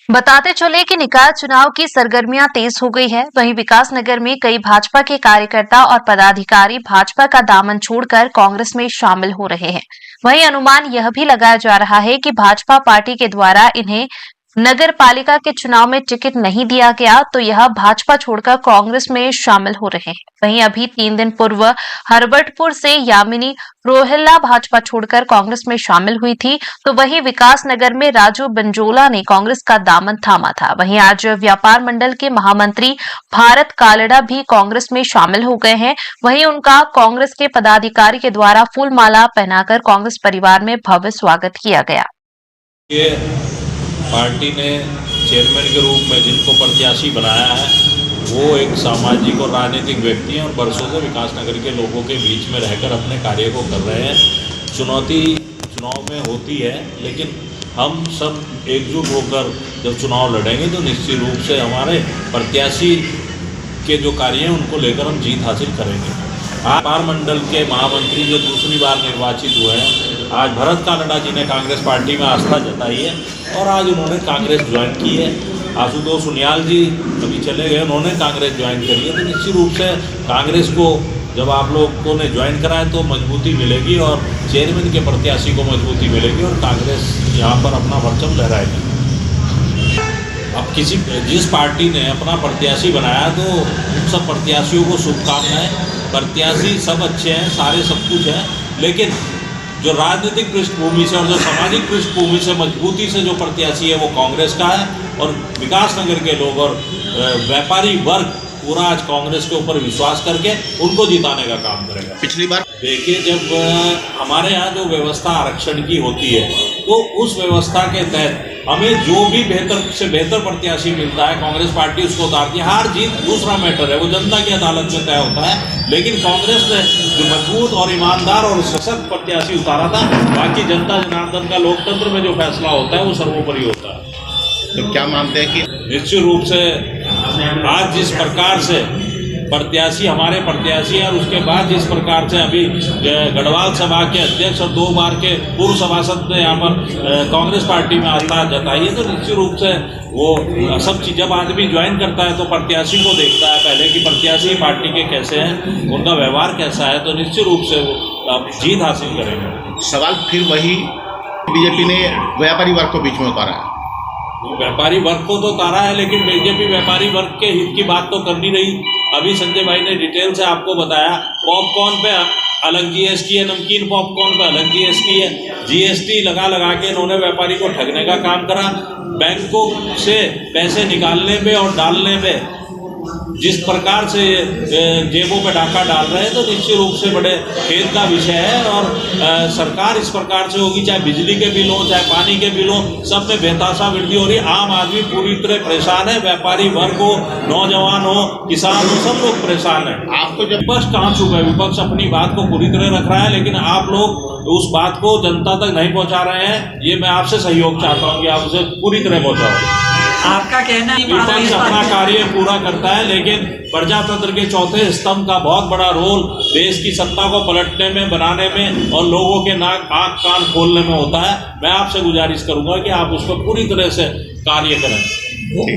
बताते चले कि निकाय चुनाव की सरगर्मियां तेज हो गई है। वहीं विकासनगर में कई भाजपा के कार्यकर्ता और पदाधिकारी भाजपा का दामन छोड़कर कांग्रेस में शामिल हो रहे हैं। वहीं अनुमान यह भी लगाया जा रहा है कि भाजपा पार्टी के द्वारा इन्हें नगर पालिका के चुनाव में टिकट नहीं दिया गया तो यह भाजपा छोड़कर कांग्रेस में शामिल हो रहे हैं। वहीं अभी 3 दिन पूर्व हरबटपुर से यामिनी रोहिल्ला भाजपा छोड़कर कांग्रेस में शामिल हुई थी, तो वहीं विकासनगर में राजू बंजोला ने कांग्रेस का दामन थामा था। वहीं आज व्यापार मंडल के महामंत्री भारत कालड़ा भी कांग्रेस में शामिल हो गए हैं। वहीं उनका कांग्रेस के पदाधिकारी के द्वारा फूल माला पहनाकर कांग्रेस परिवार में भव्य स्वागत किया गया। पार्टी ने चेयरमैन के रूप में जिनको प्रत्याशी बनाया है वो एक सामाजिक और राजनीतिक व्यक्ति हैं और वर्षों से विकासनगर के लोगों के बीच में रहकर अपने कार्य को कर रहे हैं। चुनौती चुनाव में होती है, लेकिन हम सब एकजुट होकर जब चुनाव लड़ेंगे तो निश्चित रूप से हमारे प्रत्याशी के जो कार्य हैं उनको लेकर हम जीत हासिल करेंगे। व्यापार मंडल के महामंत्री जो दूसरी बार निर्वाचित हुए हैं, आज भरत कालड़ा जी ने कांग्रेस पार्टी में आस्था जताई है और आज उन्होंने कांग्रेस ज्वाइन की है। आशुतोष सुनियाल जी अभी चले गए, उन्होंने कांग्रेस ज्वाइन करी है। तो निश्चित रूप से कांग्रेस को जब आप लोगों ने ज्वाइन करा है तो मजबूती मिलेगी और चेयरमैन के प्रत्याशी को मजबूती मिलेगी और कांग्रेस यहाँ पर अपना परचम लहराएगी। अब जिस पार्टी ने अपना प्रत्याशी बनाया तो उन सब प्रत्याशियों को शुभकामनाएं। प्रत्याशी सब अच्छे हैं, सारे सब कुछ है, लेकिन जो राजनीतिक पृष्ठभूमि से और जो सामाजिक पृष्ठभूमि से मजबूती से जो प्रत्याशी है वो कांग्रेस का है और विकासनगर के लोग और व्यापारी वर्ग पूरा आज कांग्रेस के ऊपर विश्वास करके उनको जिताने का काम करेगा। पिछली बार देखिए, जब हमारे यहाँ जो व्यवस्था आरक्षण की होती है तो उस व्यवस्था के तहत हमें जो भी बेहतर से बेहतर प्रत्याशी मिलता है कांग्रेस पार्टी उसको उतारती है। हार जीत दूसरा मैटर है, वो जनता की अदालत में तय होता है, लेकिन कांग्रेस ने जो मजबूत और ईमानदार और सशक्त प्रत्याशी उतारा था। बाकी जनता जनार्दन का लोकतंत्र में जो फैसला होता है वो सर्वोपरि होता है। तो क्या मानते हैं कि निश्चित रूप से आज जिस प्रकार से प्रत्याशी हमारे प्रत्याशी हैं और उसके बाद जिस प्रकार से अभी गढ़वाल सभा के अध्यक्ष और 2 बार के पूर्व सभासद ने यहाँ पर कांग्रेस पार्टी में आस्था जताई है, तो निश्चित रूप से वो सब चीज़ जब आदमी ज्वाइन करता है तो प्रत्याशी को देखता है पहले कि प्रत्याशी पार्टी के कैसे हैं, उनका व्यवहार कैसा है, तो निश्चित रूप से वो जीत हासिल करेंगे। सवाल फिर वही बीजेपी ने व्यापारी वर्ग को बीच में उतारा है। व्यापारी वर्ग को तो उतारा है, लेकिन बीजेपी व्यापारी वर्ग के हित की बात तो करनी रही। अभी संजय भाई ने डिटेल से आपको बताया, पॉपकॉर्न पे अलग जीएसटी है, नमकीन पॉपकॉर्न पे अलग जीएसटी है। जीएसटी लगा के इन्होंने व्यापारी को ठगने का काम करा। बैंकों से पैसे निकालने पे और डालने पे जिस प्रकार से जेबों पे डाका डाल रहे हैं तो निश्चित रूप से बड़े खेद का विषय है। और सरकार इस प्रकार से होगी, चाहे बिजली के बिल हो चाहे पानी के बिल हो, सब में बेतहाशा वृद्धि हो रही है। आम आदमी पूरी तरह परेशान है, व्यापारी वर्ग हो, नौजवान हो, किसान हो, सब लोग परेशान है। आपको जब विपक्ष कहाँ चुप है? विपक्ष अपनी बात को पूरी तरह रख रहा है, लेकिन आप लोग उस बात को जनता तक नहीं पहुँचा रहे हैं। ये मैं आपसे सहयोग चाहता हूँ कि आप उसे पूरी तरह पहुँचाओ। आपका कहना है विपक्ष अपना कार्य पूरा करता है, लेकिन प्रजातंत्र के चौथे स्तंभ का बहुत बड़ा रोल देश की सत्ता को पलटने में, बनाने में और लोगों के नाक आंख कान खोलने में होता है। मैं आपसे गुजारिश करूंगा कि आप उस पर पूरी तरह से कार्य करें।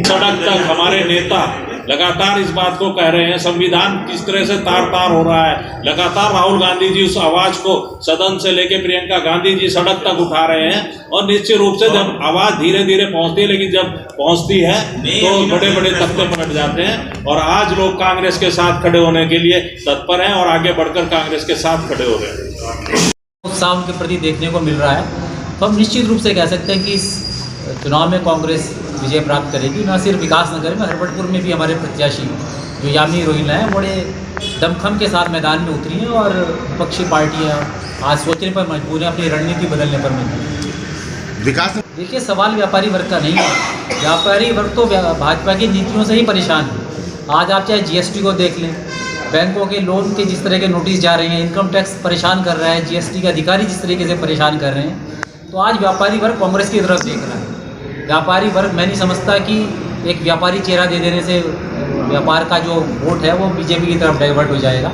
सड़क तक हमारे नेता लगातार इस बात को कह रहे हैं, संविधान किस तरह से तार तार हो रहा है। लगातार राहुल गांधी जी उस आवाज को सदन से लेके प्रियंका गांधी जी सड़क तक उठा रहे हैं और निश्चित रूप से जब आवाज धीरे धीरे पहुंचती है, लेकिन जब पहुंचती है तो बड़े बड़े तख्ते पलट जाते हैं। और आज लोग कांग्रेस के साथ खड़े होने के लिए तत्पर हैं और आगे बढ़कर कांग्रेस के साथ खड़े हो रहे हैं। उत्साह के प्रति देखने को मिल रहा है, तो हम निश्चित रूप से कह सकते हैं कि इस चुनाव में कांग्रेस विजय प्राप्त करेगी। न सिर्फ विकासनगर में, हरबटपुर में भी हमारे प्रत्याशी जो यामिनी रोहिल्ला हैं बड़े दमखम के साथ मैदान में उतरी हैं और विपक्षी पार्टियां आज सोचने पर मजबूर हैं, अपनी रणनीति बदलने पर मजबूर। विकास देखिए, सवाल व्यापारी वर्ग का नहीं है। व्यापारी वर्ग तो भाजपा की नीतियों से ही परेशान है। आज आप चाहे जीएसटी को देख लें, बैंकों के लोन के जिस तरह के नोटिस जा रहे हैं, इनकम टैक्स परेशान कर रहा है, जीएसटी के अधिकारी जिस तरीके से परेशान कर रहे हैं, तो आज व्यापारी वर्ग कांग्रेस की तरफ देख रहा है। व्यापारी वर्ग, मैं नहीं समझता कि एक व्यापारी चेहरा दे देने से व्यापार का जो वोट है वो बीजेपी की तरफ डाइवर्ट हो जाएगा।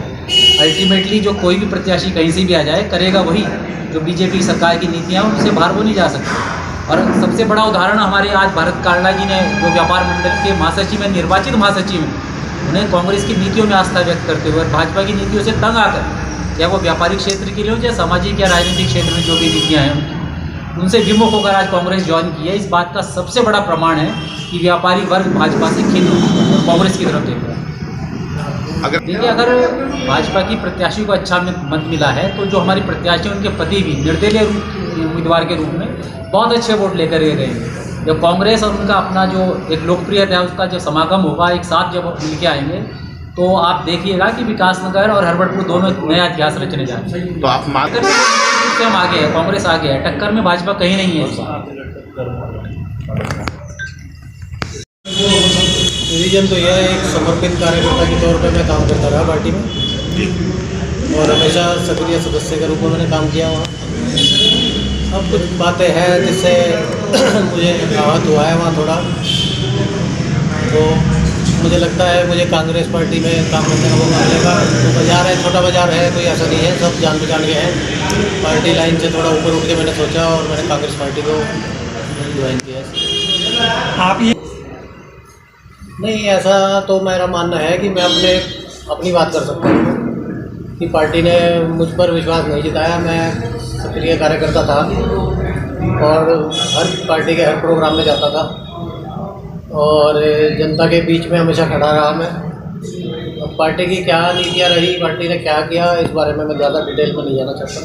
अल्टीमेटली जो कोई भी प्रत्याशी कहीं से भी आ जाए, करेगा वही जो बीजेपी सरकार की नीतियाँ, उनसे बाहर वो नहीं जा सकते। और सबसे बड़ा उदाहरण हमारे आज भारत काल्ला जी ने, जो व्यापार मंडल के महासचिव हैं, निर्वाचित महासचिव हैं, उन्हें कांग्रेस की नीतियों में आस्था व्यक्त करते हुए और भाजपा की नीतियों से तंग आकर, चाहे वो व्यापारिक क्षेत्र के लिए हो, चाहे सामाजिक या राजनीतिक क्षेत्र में जो भी नीतियाँ हैं उनसे विमुख होकर आज कांग्रेस ज्वाइन की है। इस बात का सबसे बड़ा प्रमाण है कि व्यापारी वर्ग भाजपा से खिन्न और कांग्रेस की तरफ देख रहा है। देखिए, अगर भाजपा की प्रत्याशी को अच्छा मत मिला है तो जो हमारी प्रत्याशी उनके पति भी निर्दलीय उम्मीदवार के रूप में बहुत अच्छे वोट लेकर गए हैं। जब कांग्रेस और उनका अपना जो एक लोकप्रियता है उसका जब समागम होगा, एक साथ जब मिल के आएंगे, तो आप देखिएगा कि विकासनगर और हरबटपुर दोनों नया इतिहास रचने जा रहे हैं। तो आप मांग हम आगे है, कांग्रेस आगे है, टक्कर में भाजपा कहीं नहीं है। रीजन तो यह है, एक समर्पित कार्यकर्ता के तौर पर मैं काम करता रहा पार्टी में और हमेशा सक्रिय सदस्य के रूप में मैंने काम किया वहाँ। अब कुछ बातें हैं जिससे मुझे आहत हुआ है वहाँ थोड़ा, तो मुझे लगता है मुझे कांग्रेस पार्टी में काम करने का मौका मिलेगा। तो बाजार है, छोटा बाजार है, कोई ऐसा नहीं है, सब जान पहचान के हैं। पार्टी लाइन से थोड़ा ऊपर उठ के मैंने सोचा और मैंने कांग्रेस पार्टी को ज्वाइन किया। आप ये नहीं, ऐसा तो मेरा मानना है कि मैं अपनी बात कर सकता हूँ कि पार्टी ने मुझ पर विश्वास नहीं जताया। मैं सक्रिय कार्यकर्ता था और हर पार्टी के हर प्रोग्राम में जाता था और जनता के बीच में हमेशा खड़ा रहा मैं। अब पार्टी की क्या नीतियाँ रही, पार्टी ने क्या किया, इस बारे में मैं ज़्यादा डिटेल में नहीं जाना चाहता।